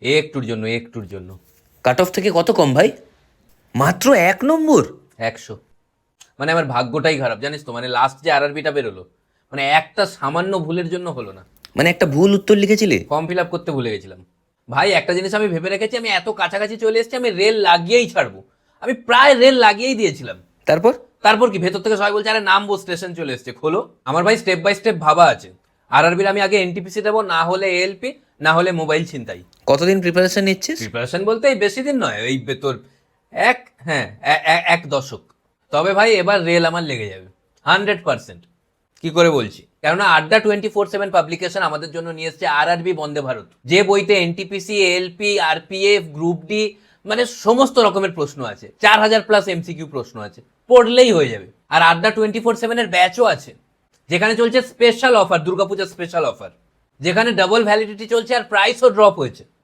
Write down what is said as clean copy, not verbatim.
একটুর জন্য। Cut off থেকে কত কম ভাই? মাত্র 1 নম্বর? 100। মানে আমার ভাগ্যটাই খারাপ জানিস তো, মানে লাস্ট যে আরআরবিটা বেরোলো, মানে একটা সামান্য ভুলের জন্য হলো না। মানে একটা ভুল উত্তর লিখেছিলে? ফর্ম ফিল আপ করতে ভুলে গেছিলাম। ভাই একটা জিনিস আমি ভেবে রেখেছি, আমি এত কাছাকাছি চলে এসেছি, আমি রেল লাগিয়েই ছাড়বো। আমি প্রায় রেল লাগিয়েই দিয়েছিলাম। তারপর? তারপর কি, ভেতর থেকে সবাই বলছে আরে নামবো, স্টেশন চলে এসছে, খোলো। আমার ভাই স্টেপ বাই স্টেপ ভাবা আছে। আরআরবির আমি আগে এনটিপিসি দেবো, না হলে এএলপি, না হলে মোবাইল ছিনতাই। কতদিন প্রিপারেশন নিচ্ছিস? প্রিপারেশন বলতে এই বেশি দিন নয়, এই তোর এক, হ্যাঁ, 1 দশক। তবে ভাই এবার রেল আমার লেগে যাবে 100%। কি করে বলছি, কেননা আড্ডা 24/7 পাবলিকেশন আমাদের জন্য নিয়ে এসছে আরআরবি বন্দে ভারত, যে বইতে NTPC, ALP, RPF, group D, মানে সমস্ত রকমের প্রশ্ন আছে। 4000+ এমসিকিউ প্রশ্ন আছে, পড়লেই হয়ে যাবে। আর আড্ডা 24/7 এর ব্যাচও আছে, যেখানে চলছে স্পেশাল অফার, দুর্গাপূজার স্পেশাল অফার, যেখানে ডাবল ভ্যালিডিটি চলছে আর প্রাইসও ড্রপ হয়েছে।